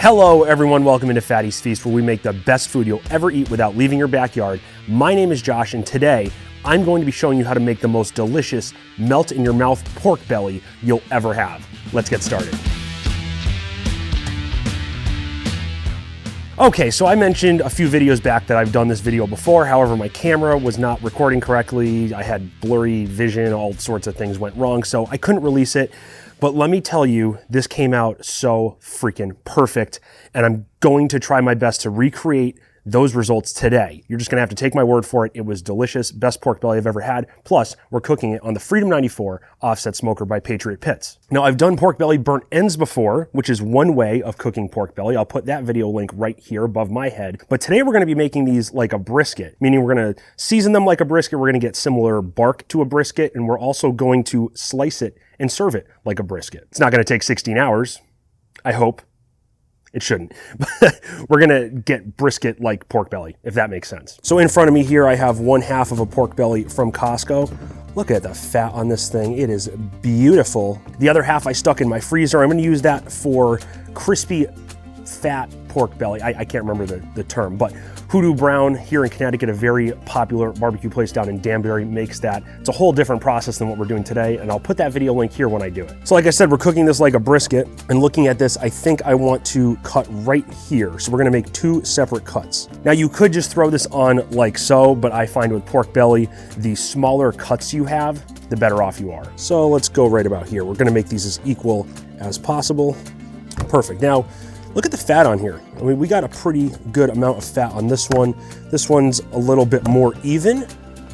Hello everyone, welcome into Fatty's Feast, where we make the best food you'll ever eat without leaving your backyard. My name is Josh, and today I'm going to be showing you how to make the most delicious melt-in-your-mouth pork belly you'll ever have. Let's get started. Okay, so I mentioned a few videos back that I've done this video before. However, my camera was not recording correctly. I had blurry vision, all sorts of things went wrong, so I couldn't release it. But let me tell you, this came out so freaking perfect, and I'm going to try my best to recreate those results today. You're just gonna have to take my word for it. It was delicious, best pork belly I've ever had. Plus, we're cooking it on the Freedom 94 offset smoker by Patriot Pits. Now, I've done pork belly burnt ends before, which is one way of cooking pork belly. I'll put that video link right here above my head. But today we're gonna be making these like a brisket, meaning we're gonna season them like a brisket. We're gonna get similar bark to a brisket, and we're also going to slice it and serve it like a brisket. It's not gonna take 16 hours, I hope. It shouldn't. We're gonna get brisket like pork belly, if that makes sense. So in front of me here, I have 1/2 of a pork belly from Costco. Look at the fat on this thing. It is beautiful. The other half I stuck in my freezer. I'm gonna use that for crispy, fat pork belly. I can't remember the term, but Hoodoo Brown here in Connecticut, a very popular barbecue place down in Danbury, makes that. It's a whole different process than what we're doing today, and I'll put that video link here when I do it. So like I said, we're cooking this like a brisket, and looking at this, I think I want to cut right here. So we're gonna make 2 separate cuts. Now you could just throw this on like so, but I find with pork belly, the smaller cuts you have, the better off you are. So let's go right about here. We're gonna make these as equal as possible. Perfect. Now, look at the fat on here. I mean, we got a pretty good amount of fat on this one. This one's a little bit more even,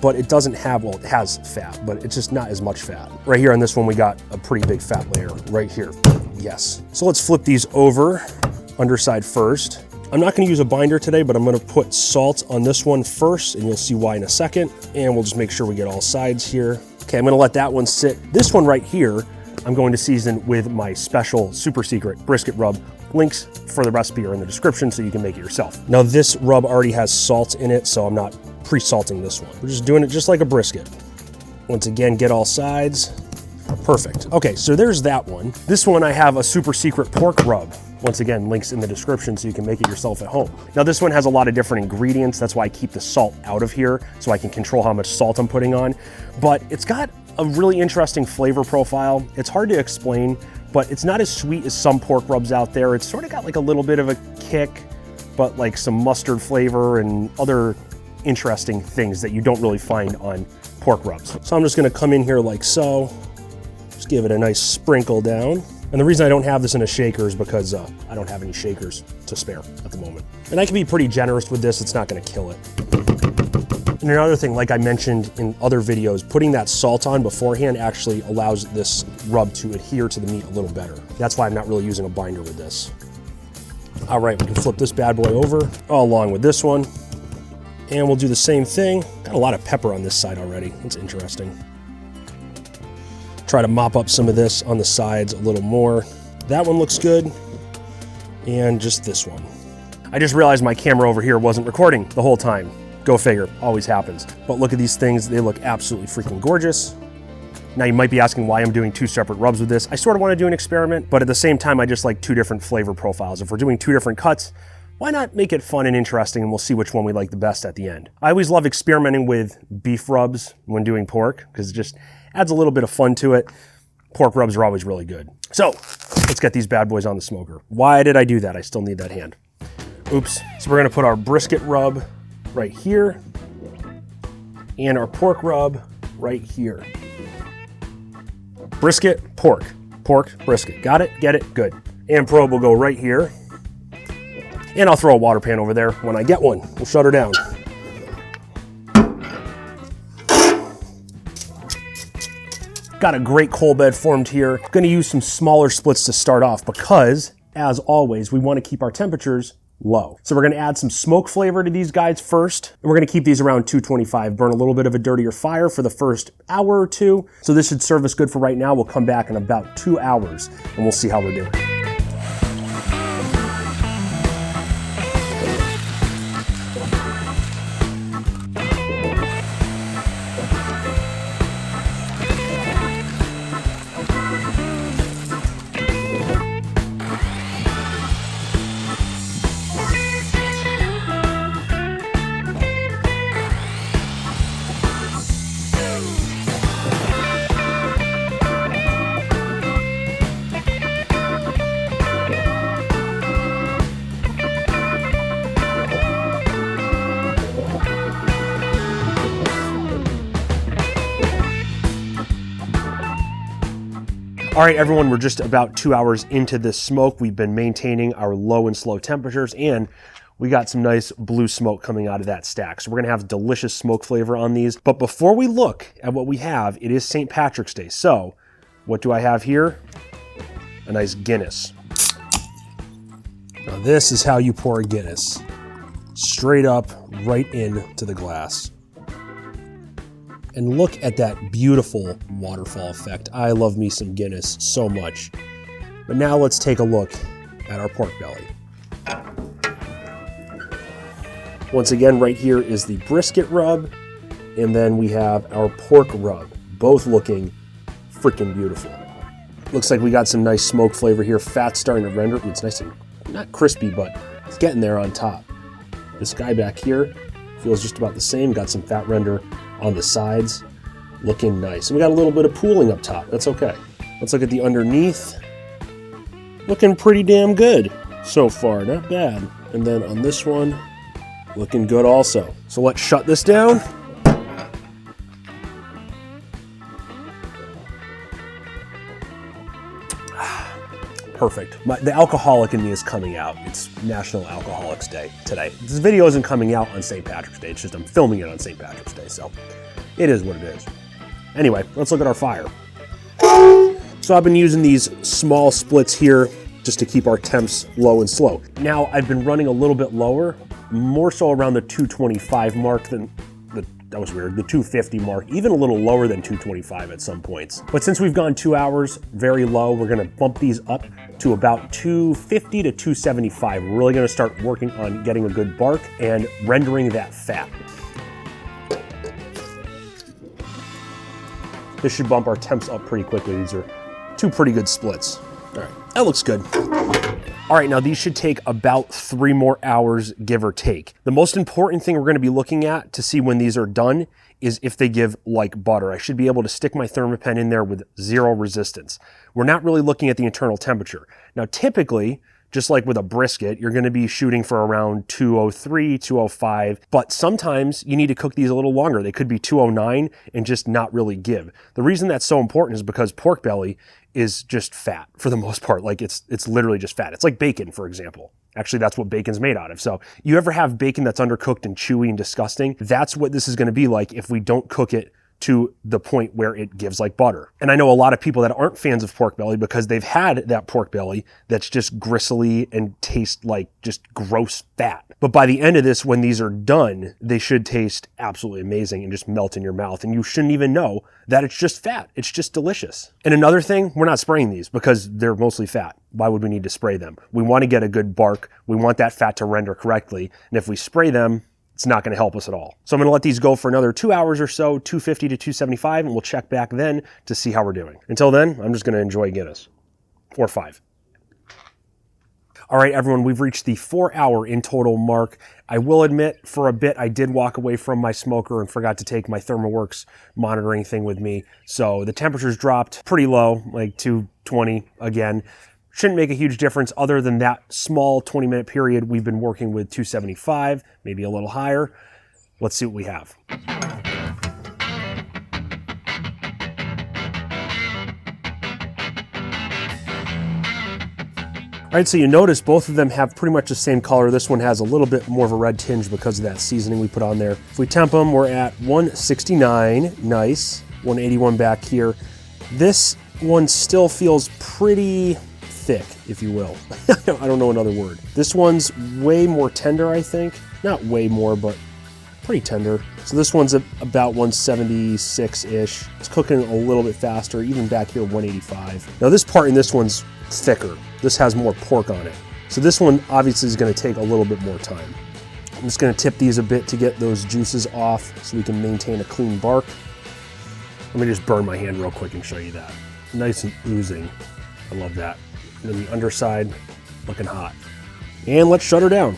but it doesn't have, well, it has fat, but it's just not as much fat. Right here on this one, we got a pretty big fat layer right here. Yes. So let's flip these over, underside first. I'm not gonna use a binder today, but I'm gonna put salt on this one first, and you'll see why in a second. And we'll just make sure we get all sides here. Okay, I'm gonna let that one sit. This one right here, I'm going to season with my special super secret brisket rub. Links for the recipe are in the description so you can make it yourself. Now this rub already has salt in it, so I'm not pre-salting this one. We're just doing it just like a brisket. Once again, get all sides. Perfect. Okay, so there's that one. This one I have a super secret pork rub. Once again, links in the description so you can make it yourself at home. Now this one has a lot of different ingredients. That's why I keep the salt out of here so I can control how much salt I'm putting on. But it's got a really interesting flavor profile. It's hard to explain, but it's not as sweet as some pork rubs out there. It's sort of got like a little bit of a kick, but like some mustard flavor and other interesting things that you don't really find on pork rubs. So I'm just gonna come in here like so, just give it a nice sprinkle down. And the reason I don't have this in a shaker is because I don't have any shakers to spare at the moment. And I can be pretty generous with this, it's not gonna kill it. And another thing, like I mentioned in other videos, putting that salt on beforehand actually allows this rub to adhere to the meat a little better. That's why I'm not really using a binder with this. All right, we can flip this bad boy over, along with this one. And we'll do the same thing. Got a lot of pepper on this side already. That's interesting. Try to mop up some of this on the sides a little more. That one looks good. And just this one. I just realized my camera over here wasn't recording the whole time. Go figure, always happens. But look at these things, they look absolutely freaking gorgeous. Now you might be asking why I'm doing 2 separate rubs with this. I sort of want to do an experiment, but at the same time, I just like 2 different flavor profiles. If we're doing 2 different cuts, why not make it fun and interesting, and we'll see which one we like the best at the end. I always love experimenting with beef rubs when doing pork, because it just adds a little bit of fun to it. Pork rubs are always really good. So let's get these bad boys on the smoker. Why did I do that? I still need that hand. Oops. So we're gonna put our brisket rub right here, and our pork rub right here. Brisket, pork, brisket. Got it? Get it? Good. And probe will go right here. And I'll throw a water pan over there when I get one. We'll shut her down. Got a great coal bed formed here. Gonna use some smaller splits to start off because, as always, we wanna keep our temperatures low. So we're gonna add some smoke flavor to these guys first, and we're gonna keep these around 225. Burn a little bit of a dirtier fire for the first hour or 2. So this should serve us good for right now. We'll come back in about 2 hours and we'll see how we're doing. All right, everyone, we're just about 2 hours into this smoke. We've been maintaining our low and slow temperatures, and we got some nice blue smoke coming out of that stack. So we're gonna have delicious smoke flavor on these. But before we look at what we have, it is St. Patrick's Day. So what do I have here? A nice Guinness. Now this is how you pour a Guinness. Straight up, right into the glass. And look at that beautiful waterfall effect. I love me some Guinness so much. But now let's take a look at our pork belly. Once again, right here is the brisket rub, and then we have our pork rub, both looking freaking beautiful. Looks like we got some nice smoke flavor here. Fat's starting to render. It's nice and not crispy, but it's getting there on top. This guy back here feels just about the same. Got some fat render on the sides, looking nice. And we got a little bit of pooling up top. That's okay. Let's look at the underneath. Looking pretty damn good so far, not bad. And then on this one, looking good also. So let's shut this down. Perfect. The alcoholic in me is coming out. It's National Alcoholics Day today. This video isn't coming out on St. Patrick's Day. It's just I'm filming it on St. Patrick's Day, so it is what it is. Anyway, let's look at our fire. So I've been using these small splits here just to keep our temps low and slow. Now I've been running a little bit lower, more so around the 225 mark than that was weird, the 250 mark, even a little lower than 225 at some points. But since we've gone 2 hours very low, we're gonna bump these up to about 250 to 275. We're really gonna start working on getting a good bark and rendering that fat. This should bump our temps up pretty quickly. These are two pretty good splits. All right, that looks good. All right, now these should take about 3 more hours, give or take. The most important thing we're gonna be looking at to see when these are done is if they give like butter. I should be able to stick my thermopen in there with 0 resistance. We're not really looking at the internal temperature. Now, typically, just like with a brisket, you're gonna be shooting for around 203, 205, but sometimes you need to cook these a little longer. They could be 209 and just not really give. The reason that's so important is because pork belly is just fat for the most part. Like it's literally just fat. It's like bacon, for example. Actually, that's what bacon's made out of. So you ever have bacon that's undercooked and chewy and disgusting? That's what this is gonna be like if we don't cook it to the point where it gives like butter. And I know a lot of people that aren't fans of pork belly because they've had that pork belly that's just gristly and tastes like just gross fat. But by the end of this, when these are done, they should taste absolutely amazing and just melt in your mouth. And you shouldn't even know that it's just fat. It's just delicious. And another thing, we're not spraying these because they're mostly fat. Why would we need to spray them? We want to get a good bark. We want that fat to render correctly. And if we spray them, it's not going to help us at all. So I'm going to let these go for another 2 hours or so, 250 to 275, and we'll check back then to see how we're doing. Until then, I'm just going to enjoy Guinness. Or 5. All right, everyone, we've reached the 4 hour in total mark. I will admit, for a bit, I did walk away from my smoker and forgot to take my ThermoWorks monitoring thing with me. So the temperatures dropped pretty low, like 220 again. Shouldn't make a huge difference other than that small 20-minute period we've been working with 275, maybe a little higher. Let's see what we have. All right, so you notice both of them have pretty much the same color. This one has a little bit more of a red tinge because of that seasoning we put on there. If we temp them, we're at 169, nice. 181 back here. This one still feels pretty thick, if you will. I don't know another word. This one's way more tender, I think. Not way more, but pretty tender. So this one's about 176-ish. It's cooking a little bit faster, even back here 185. Now this part in this one's thicker. This has more pork on it. So this one obviously is gonna take a little bit more time. I'm just gonna tip these a bit to get those juices off so we can maintain a clean bark. Let me just burn my hand real quick and show you that. Nice and oozing. I love that. And then the underside, looking hot. And let's shut her down.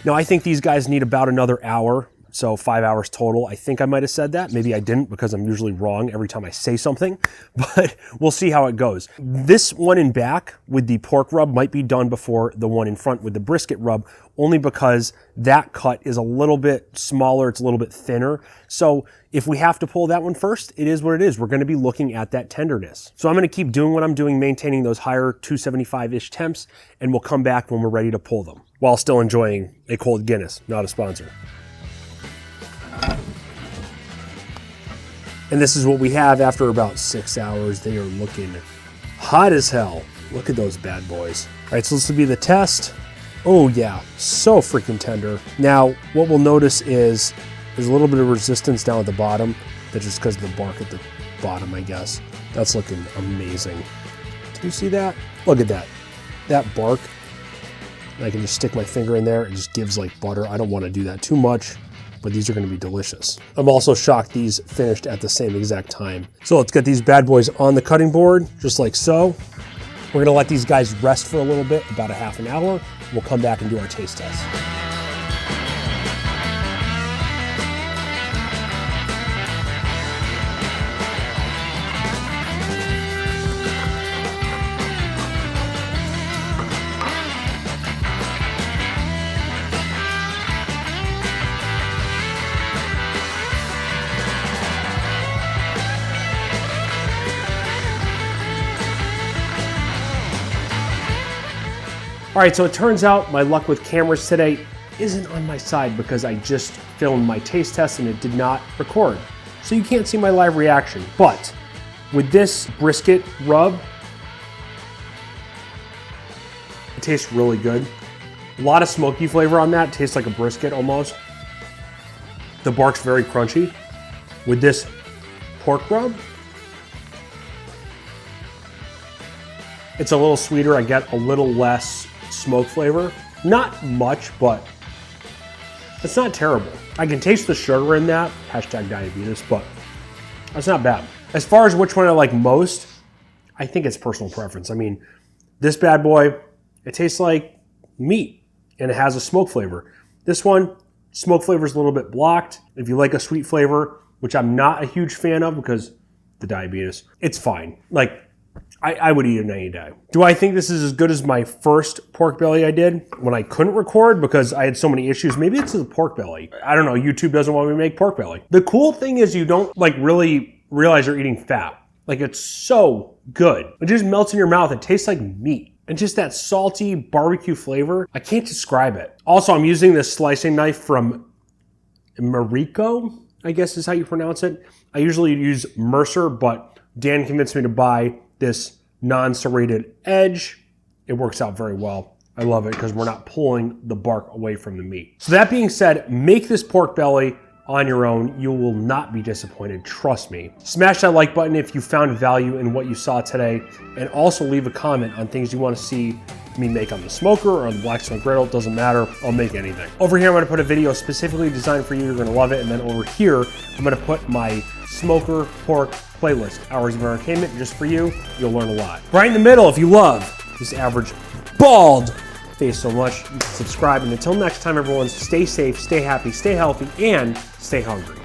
Now I think these guys need about another hour. so 5 hours total. I think I might have said that. Maybe I didn't because I'm usually wrong every time I say something, but we'll see how it goes. This one in back with the pork rub might be done before the one in front with the brisket rub, only because that cut is a little bit smaller, it's a little bit thinner. So if we have to pull that one first, it is what it is. We're gonna be looking at that tenderness. So I'm gonna keep doing what I'm doing, maintaining those higher 275-ish temps, and we'll come back when we're ready to pull them, while still enjoying a cold Guinness, not a sponsor. And this is what we have after about 6 hours. They are looking hot as hell. Look at those bad boys. All right, so this will be the test. Oh yeah, so freaking tender. Now, what we'll notice is there's a little bit of resistance down at the bottom. That's just because of the bark at the bottom, I guess. That's looking amazing. Do you see that? Look at that. That bark. I can just stick my finger in there. It just gives like butter. I don't want to do that too much, but these are going to be delicious. I'm also shocked these finished at the same exact time. So let's get these bad boys on the cutting board, just like so. We're gonna let these guys rest for a little bit, about a half an hour. We'll come back and do our taste test. All right, so it turns out my luck with cameras today isn't on my side because I just filmed my taste test and it did not record. So you can't see my live reaction. But with this brisket rub, it tastes really good. A lot of smoky flavor on that. It tastes like a brisket almost. The bark's very crunchy. With this pork rub, it's a little sweeter. I get a little less smoke flavor. Not much, but it's not terrible. I can taste the sugar in that, hashtag diabetes, but that's not bad. As far as which one I like most, I think it's personal preference. I mean, this bad boy, it tastes like meat and it has a smoke flavor. This one, smoke flavor is a little bit blocked. If you like a sweet flavor, which I'm not a huge fan of because the diabetes, it's fine. Like, I would eat it any day. Do I think this is as good as my first pork belly I did when I couldn't record because I had so many issues? Maybe it's the pork belly. I don't know, YouTube doesn't want me to make pork belly. The cool thing is you don't like really realize you're eating fat. Like it's so good. It just melts in your mouth. It tastes like meat. And just that salty barbecue flavor, I can't describe it. Also, I'm using this slicing knife from Marico, I guess is how you pronounce it. I usually use Mercer, but Dan convinced me to buy this non-serrated edge. It works out very well. I love it because we're not pulling the bark away from the meat. So that being said, make this pork belly on your own. You will not be disappointed, trust me. Smash that like button if you found value in what you saw today, and also leave a comment on things you want to see me make on the smoker or on the black smoke griddle. It doesn't matter, I'll make anything. Over here, I'm gonna put a video specifically designed for you. You're gonna love it. And then over here, I'm gonna put my smoker pork playlist, Hours of Entertainment, just for you. You'll learn a lot. Right in the middle, if you love this average bald face so much, subscribe. And until next time, everyone, stay safe, stay happy, stay healthy, and stay hungry.